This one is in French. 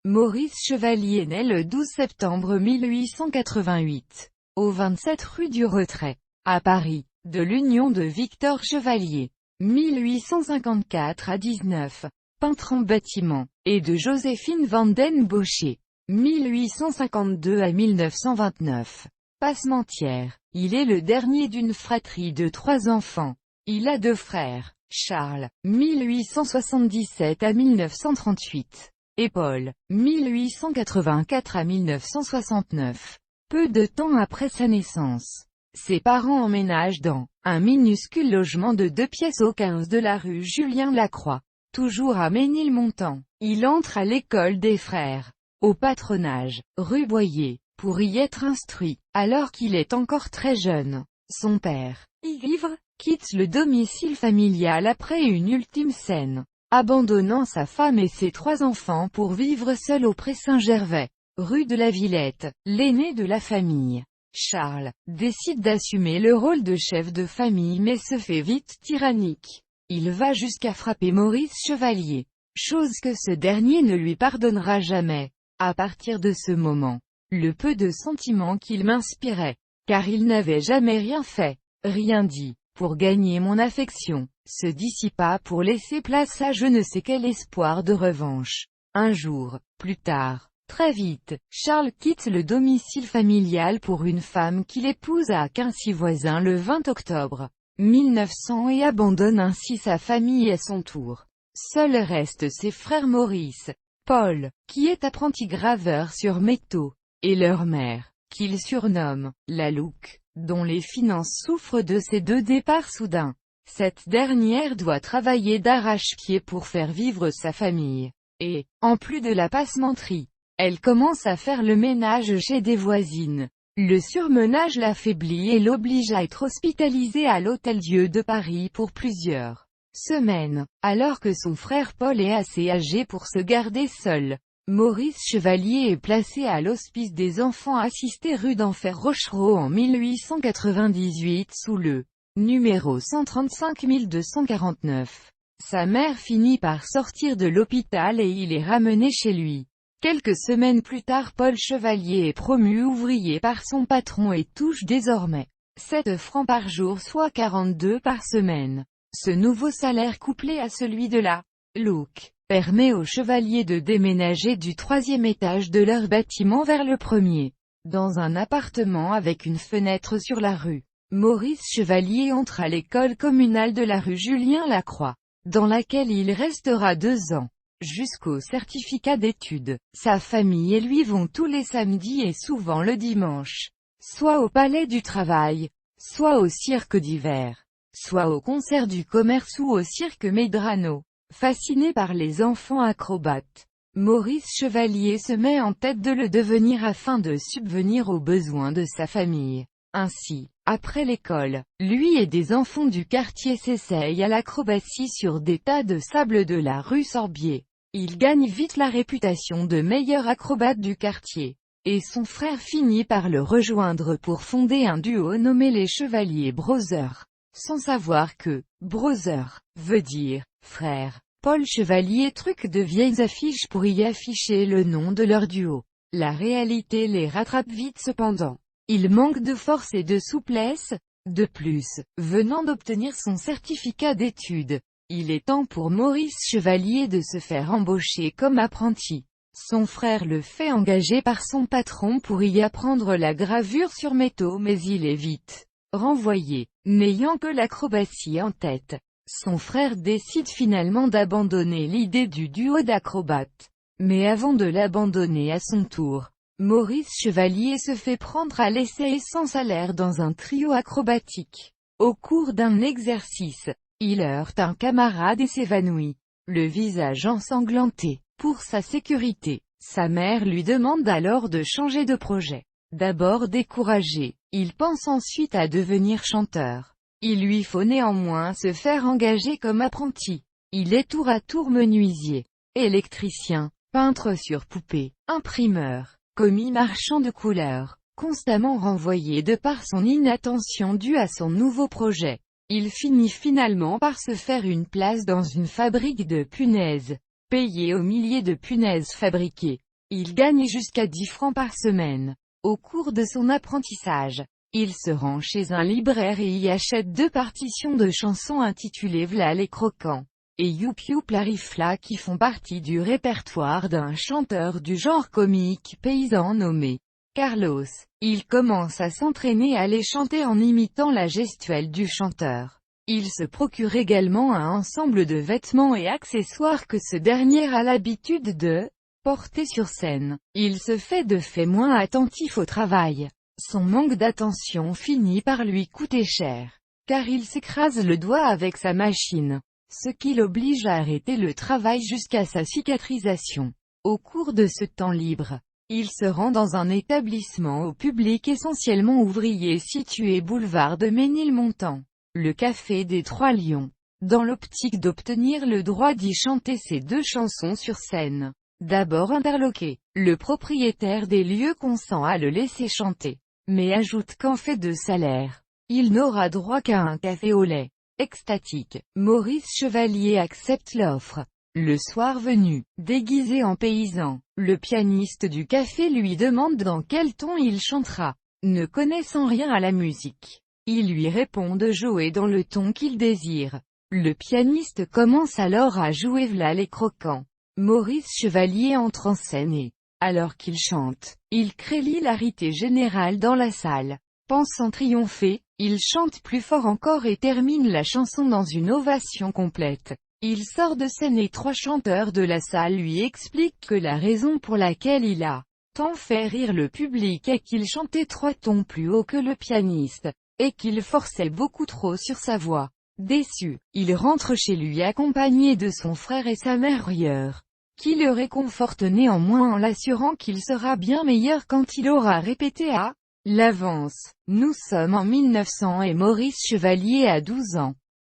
Maurice Chevalier naît le 12 septembre 1888, au 27 rue du Retrait, à Paris, de l'union de Victor Chevalier, 1854 à 19, peintre en bâtiment, et de Joséphine Vanden Bossche, 1852 à 1929, passementière. Il est le dernier d'une fratrie de 3 enfants. Il a 2 frères, Charles, 1877 à 1938, et Paul, 1884 à 1969. Peu de temps après sa naissance, ses parents emménagent dans un minuscule logement de 2 pièces au 15 de la rue Julien Lacroix, toujours à Ménilmontant. Il entre à l'école des frères, au patronage, rue Boyer, pour y être instruit, alors qu'il est encore très jeune. Son père, ivre, quitte le domicile familial après une ultime scène, abandonnant sa femme et ses 3 enfants pour vivre seul au Pré Saint-Gervais, rue de la Villette. L'aîné de la famille, Charles, décide d'assumer le rôle de chef de famille mais se fait vite tyrannique. Il va jusqu'à frapper Maurice Chevalier, chose que ce dernier ne lui pardonnera jamais. À partir de ce moment, le peu de sentiments qu'il m'inspirait, car il n'avait jamais rien fait, rien dit, pour gagner mon affection, se dissipa pour laisser place à je ne sais quel espoir de revanche. Un jour, plus tard, très vite, Charles quitte le domicile familial pour une femme qu'il épouse à Quincy-Voisin le 20 octobre 1900 et abandonne ainsi sa famille à son tour. Seuls restent ses frères Maurice, Paul, qui est apprenti graveur sur métaux, et leur mère, qu'il surnomme la Louque, dont les finances souffrent de ces 2 départs soudains. Cette dernière doit travailler d'arrache-pied pour faire vivre sa famille. Et, en plus de la passementerie, elle commence à faire le ménage chez des voisines. Le surmenage l'affaiblit et l'oblige à être hospitalisée à l'Hôtel-Dieu de Paris pour plusieurs semaines, alors que son frère Paul est assez âgé pour se garder seul. Maurice Chevalier est placé à l'hospice des enfants assistés rue d'Enfer Rochereau en 1898 sous le numéro 135249. Sa mère finit par sortir de l'hôpital et il est ramené chez lui. Quelques semaines plus tard, Paul Chevalier est promu ouvrier par son patron et touche désormais 7 francs par jour soit 42 par semaine. Ce nouveau salaire couplé à celui de la Louque permet aux chevaliers de déménager du 3e étage de leur bâtiment vers le 1er, dans un appartement avec une fenêtre sur la rue. Maurice Chevalier entre à l'école communale de la rue Julien Lacroix, dans laquelle il restera 2 ans, jusqu'au certificat d'études. Sa famille et lui vont tous les samedis et souvent le dimanche, soit au Palais du Travail, soit au cirque d'hiver, soit au concert du commerce ou au cirque Medrano. Fasciné par les enfants acrobates, Maurice Chevalier se met en tête de le devenir afin de subvenir aux besoins de sa famille. Ainsi, après l'école, lui et des enfants du quartier s'essayent à l'acrobatie sur des tas de sable de la rue Sorbier. Il gagne vite la réputation de meilleur acrobate du quartier, et son frère finit par le rejoindre pour fonder un duo nommé les Chevalier Brothers, sans savoir que « brother » veut dire « frère ». Paul Chevalier truque de vieilles affiches pour y afficher le nom de leur duo. La réalité les rattrape vite cependant. Il manque de force et de souplesse. De plus, venant d'obtenir son certificat d'études, il est temps pour Maurice Chevalier de se faire embaucher comme apprenti. Son frère le fait engager par son patron pour y apprendre la gravure sur métaux mais il est vite renvoyé, n'ayant que l'acrobatie en tête. Son frère décide finalement d'abandonner l'idée du duo d'acrobates. Mais avant de l'abandonner à son tour, Maurice Chevalier se fait prendre à l'essai et sans salaire dans un trio acrobatique. Au cours d'un exercice, il heurte un camarade et s'évanouit, le visage ensanglanté. Pour sa sécurité, sa mère lui demande alors de changer de projet. D'abord découragé, il pense ensuite à devenir chanteur. Il lui faut néanmoins se faire engager comme apprenti. Il est tour à tour menuisier, électricien, peintre sur poupée, imprimeur, commis marchand de couleurs, constamment renvoyé de par son inattention due à son nouveau projet. Il finit finalement par se faire une place dans une fabrique de punaises, payé aux milliers de punaises fabriquées. Il gagne jusqu'à 10 francs par semaine. Au cours de son apprentissage, il se rend chez un libraire et y achète 2 partitions de chansons intitulées V'là les croquants et Youp Youp la rifla qui font partie du répertoire d'un chanteur du genre comique paysan nommé Carlos. Il commence à s'entraîner à les chanter en imitant la gestuelle du chanteur. Il se procure également un ensemble de vêtements et accessoires que ce dernier a l'habitude de porter sur scène. Il se fait de fait moins attentif au travail. Son manque d'attention finit par lui coûter cher, car il s'écrase le doigt avec sa machine, ce qui l'oblige à arrêter le travail jusqu'à sa cicatrisation. Au cours de ce temps libre, il se rend dans un établissement au public essentiellement ouvrier situé boulevard de Ménilmontant, le Café des Trois Lions, dans l'optique d'obtenir le droit d'y chanter ses 2 chansons sur scène. D'abord interloqué, le propriétaire des lieux consent à le laisser chanter, mais ajoute qu'en fait de salaire, il n'aura droit qu'à un café au lait. Extatique, Maurice Chevalier accepte l'offre. Le soir venu, déguisé en paysan, le pianiste du café lui demande dans quel ton il chantera. Ne connaissant rien à la musique, il lui répond de jouer dans le ton qu'il désire. Le pianiste commence alors à jouer V'là les croquants. Maurice Chevalier entre en scène et, alors qu'il chante, il crée l'hilarité générale dans la salle. Pensant triompher, il chante plus fort encore et termine la chanson dans une ovation complète. Il sort de scène et 3 chanteurs de la salle lui expliquent que la raison pour laquelle il a tant fait rire le public est qu'il chantait 3 tons plus haut que le pianiste, et qu'il forçait beaucoup trop sur sa voix. Déçu, il rentre chez lui accompagné de son frère et sa mère rieur, qui le réconforte néanmoins en l'assurant qu'il sera bien meilleur quand il aura répété à l'avance. Nous sommes en 1900 et Maurice Chevalier a 12 ans.